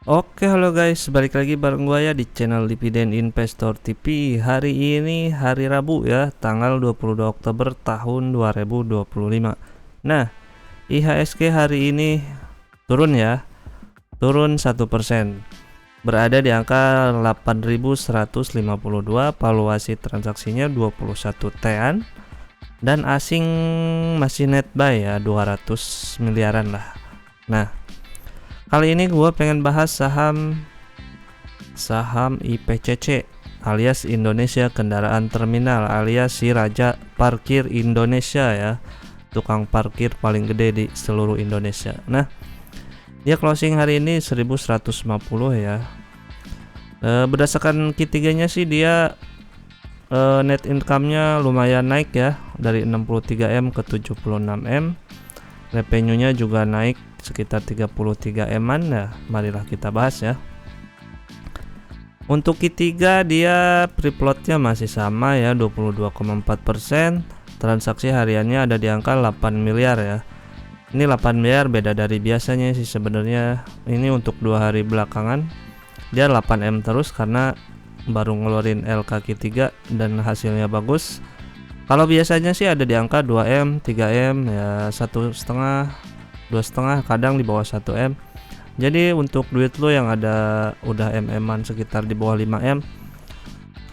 Oke, halo guys, balik lagi bareng gua ya di channel Dividen Investor TV. Hari ini hari Rabu ya, tanggal 22 Oktober tahun 2025. Nah, IHSG hari ini turun ya, turun 1%. Berada di angka 8.152, valuasi transaksinya 21 T-an, dan asing masih net buy ya, 200 miliaran lah. Nah, kali ini gue pengen bahas saham IPCC alias Indonesia Kendaraan Terminal alias si Raja Parkir Indonesia ya, tukang parkir paling gede di seluruh Indonesia. Nah, dia closing hari ini 1150 ya. Berdasarkan Q3 nya sih dia net income-nya lumayan naik ya, dari 63M ke 76M. Revenue-nya juga naik sekitar 33M-an ya. Marilah kita bahas ya. Untuk Q3 dia free float-nya masih sama ya, 22,4%. Transaksi hariannya ada di angka 8 miliar ya. Ini 8 miliar beda dari biasanya sih sebenarnya. Ini untuk 2 hari belakangan dia 8M terus karena baru ngeluarin LK Q3 dan hasilnya bagus. Kalau biasanya sih ada di angka 2M, 3M ya, 1,5, 2,5, kadang di bawah 1M. Jadi untuk duit lo yang ada udah MM-an sekitar di bawah 5M,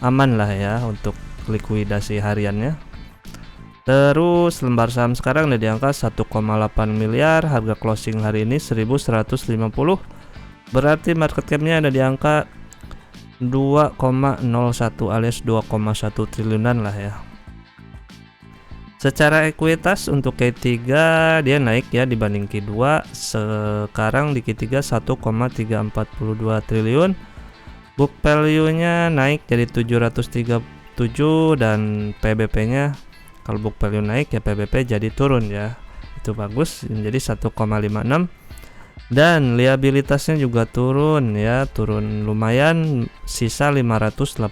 aman lah ya untuk likuidasi hariannya. Terus lembar saham sekarang ada di angka 1,8 miliar, harga closing hari ini 1150. Berarti market cap-nya ada di angka 2,01 alias 2,1 triliunan lah ya. Secara ekuitas untuk Q3 dia naik ya dibanding Q2. Sekarang di Q3 1,342 triliun. Book value-nya naik jadi 737 dan PBP-nya kalau book value naik ya PBP jadi turun ya. Itu bagus menjadi 1,56. Dan liabilitasnya juga turun ya, turun lumayan, sisa 587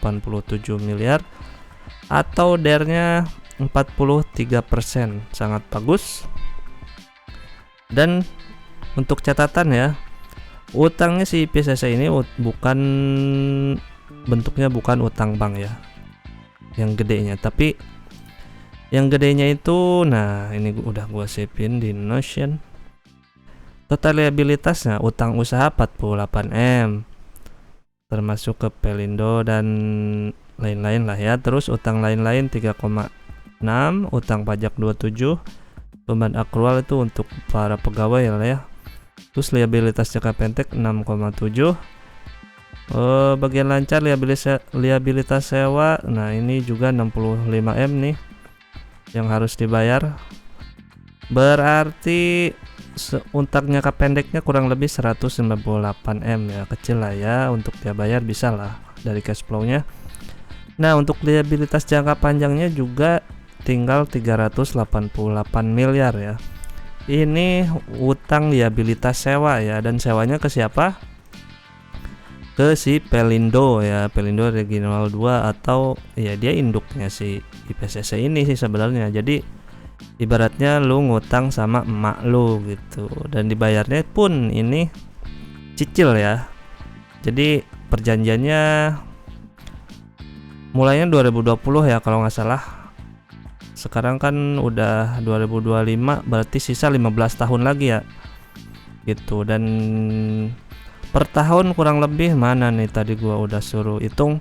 miliar atau DER-nya 43%, sangat bagus. Dan untuk catatan ya, utangnya si IPCC ini bukan bentuknya bukan utang bank ya, yang gedenya, tapi yang gedenya itu, nah ini udah gua sipin di Notion. Total liabilitasnya utang usaha 48M, termasuk ke Pelindo dan lain-lain lah ya. Terus utang lain-lain 3,6, utang pajak 27, beban akrual itu untuk para pegawai ya. Terus liabilitas jangka pendek 6,7. Bagian lancar liabilitas sewa, nah ini juga 65M nih yang harus dibayar. Berarti utang jangka pendeknya kurang lebih 198M ya, kecil lah ya, untuk dia bayar bisa lah dari cash flow-nya. Nah, untuk liabilitas jangka panjangnya juga tinggal 388 miliar ya. Ini utang liabilitas sewa ya, dan sewanya ke siapa? Ke si Pelindo ya, Pelindo Regional 2, atau ya dia induknya si IPCC ini sih sebenarnya. Jadi ibaratnya lu ngutang sama emak lu gitu, dan dibayarnya pun ini cicil ya. Jadi perjanjiannya mulainya 2020 ya kalau nggak salah. Sekarang kan udah 2025, berarti sisa 15 tahun lagi ya gitu. Dan per tahun kurang lebih, mana nih tadi gua udah suruh hitung.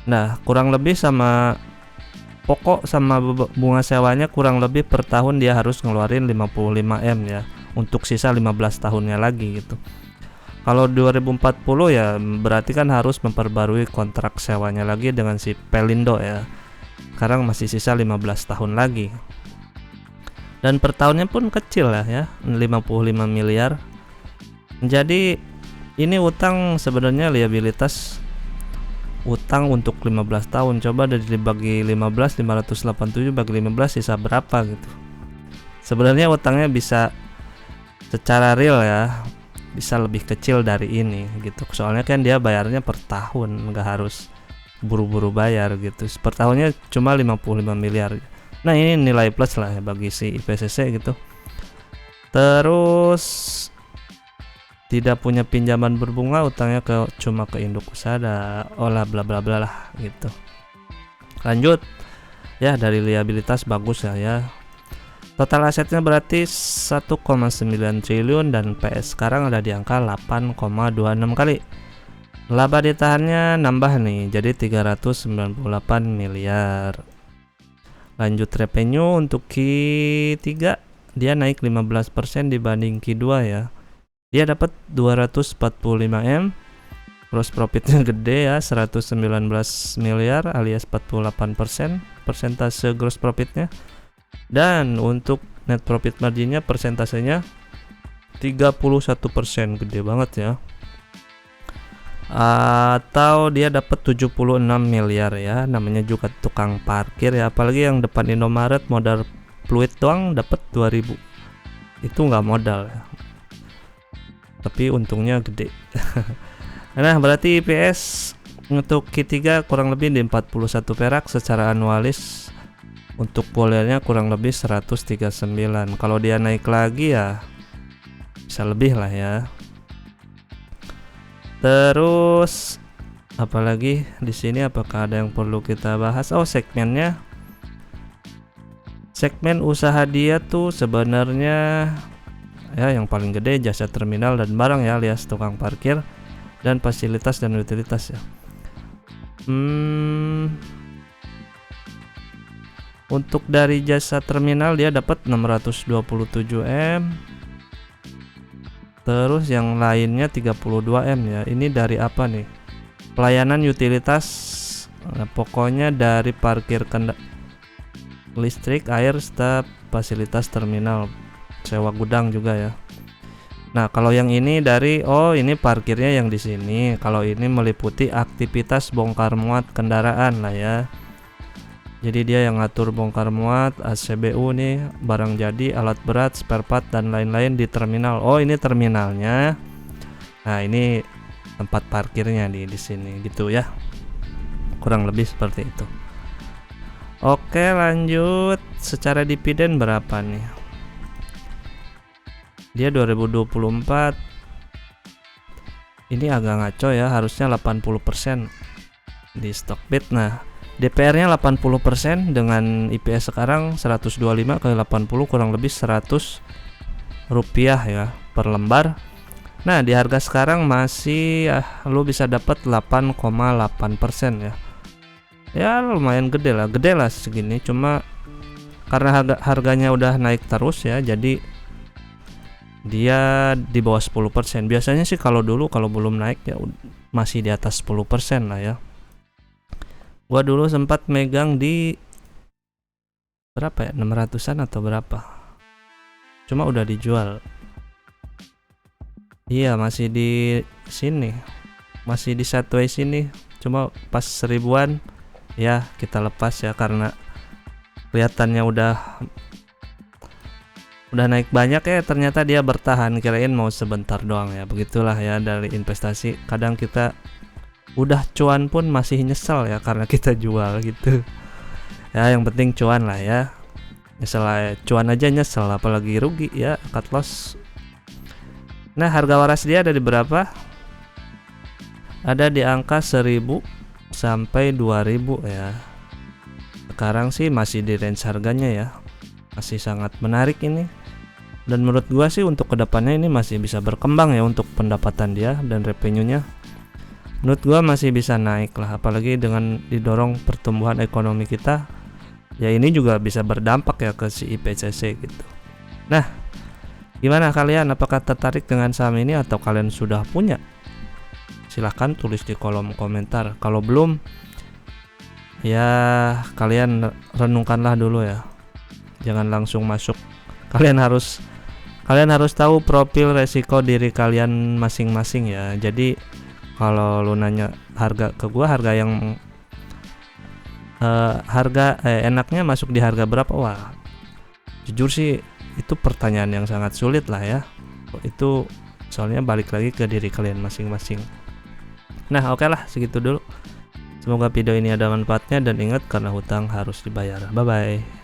Nah, kurang lebih sama pokok sama bunga sewanya kurang lebih per tahun dia harus ngeluarin 55M ya, untuk sisa 15 tahunnya lagi gitu. Kalau 2040 ya berarti kan harus memperbarui kontrak sewanya lagi dengan si Pelindo ya. Sekarang masih sisa 15 tahun lagi. Dan per tahunnya pun kecil lah ya, 55 miliar. Jadi ini utang sebenarnya liabilitas utang untuk 15 tahun. Coba dari dibagi 15, 587 bagi 15 sisa berapa gitu. Sebenarnya utangnya bisa secara real ya, bisa lebih kecil dari ini gitu. Soalnya kan dia bayarnya per tahun, nggak harus buru-buru bayar gitu. Per tahunnya cuma 55 miliar. Nah, ini nilai plus lah ya bagi si IPCC gitu. Terus tidak punya pinjaman berbunga, utangnya cuma ke induk usaha, olah bla bla bla lah gitu. Lanjut ya, dari liabilitas bagus ya. Total asetnya berarti 1,9 triliun dan PS sekarang ada di angka 8,26 kali. Laba ditahannya nambah nih jadi 398 miliar. Lanjut revenue untuk Q3 dia naik 15% dibanding Q2 ya. Dia dapat 245 M. Gross profitnya gede ya, 119 miliar alias 48%, persentase gross profitnya. Dan untuk net profit marginnya persentasenya 31%, gede banget ya. Atau dia dapat 76 miliar ya, namanya juga tukang parkir ya, apalagi yang depan Indomaret modal fluid doang dapat 2000. Itu nggak modal ya. Tapi untungnya gede. Nah, berarti IPS untuk Q3 kurang lebih di 41 perak secara anualis. Untuk bulannya kurang lebih 139. Kalau dia naik lagi ya bisa lebih lah ya. Terus apalagi di sini, apakah ada yang perlu kita bahas? Oh, segmennya. Segmen usaha dia tuh sebenarnya ya yang paling gede jasa terminal dan barang ya, alias tukang parkir dan fasilitas dan utilitas ya. Untuk dari jasa terminal dia dapat 627 M. Terus yang lainnya 32 M ya. Ini dari apa nih? Pelayanan utilitas. Nah, pokoknya dari parkir listrik, air, serta fasilitas terminal. Sewa gudang juga ya. Nah, kalau yang ini dari ini parkirnya yang di sini. Kalau ini meliputi aktivitas bongkar muat kendaraan lah ya. Jadi dia yang ngatur bongkar muat, ACBU nih, barang jadi, alat berat, spare part dan lain-lain di terminal. Oh, ini terminalnya. Nah, ini tempat parkirnya di sini gitu ya. Kurang lebih seperti itu. Oke, lanjut. Secara dividen berapa nih? Dia 2024. Ini agak ngaco ya, harusnya 80% di Stockbit. Nah, DPR-nya 80% dengan IPS sekarang 125 kali 80 kurang lebih 100 rupiah ya per lembar. Nah, di harga sekarang masih lu bisa dapat 8,8% ya. Ya lumayan gede lah segini, cuma karena harganya udah naik terus ya, jadi dia di bawah 10%. Biasanya sih kalau belum naik ya masih di atas 10% lah ya. Gua dulu sempat megang di berapa ya, 600-an atau berapa, cuma udah dijual. Iya, masih di sini, masih di Satway sini, cuma pas 1000-an ya kita lepas ya, karena kelihatannya udah naik banyak ya, ternyata dia bertahan, kirain mau sebentar doang ya. Begitulah ya dari investasi, kadang kita udah cuan pun masih nyesel ya karena kita jual gitu ya. Yang penting cuan lah ya, nyesel cuan aja nyesel, apalagi rugi ya, cut loss. Nah, harga waras dia ada di berapa? Ada di angka 1000 sampai 2000 ya. Sekarang sih masih di range harganya ya, masih sangat menarik ini. Dan menurut gua sih untuk kedepannya ini masih bisa berkembang ya untuk pendapatan dia dan revenue-nya. Menurut gua masih bisa naik lah, apalagi dengan didorong pertumbuhan ekonomi kita. Ya ini juga bisa berdampak ya ke si IPCC gitu. Nah, gimana kalian? Apakah tertarik dengan saham ini atau kalian sudah punya? Silahkan tulis di kolom komentar. Kalau belum, ya kalian renungkanlah dulu ya. Jangan langsung masuk. Kalian harus tahu profil resiko diri kalian masing-masing ya. Jadi kalau lu nanya harga ke gua, harga yang enaknya masuk di harga berapa? Wah, jujur sih itu pertanyaan yang sangat sulit lah ya. Itu soalnya balik lagi ke diri kalian masing-masing. Nah, oke lah, segitu dulu. Semoga video ini ada manfaatnya dan ingat, karena hutang harus dibayar. Bye bye.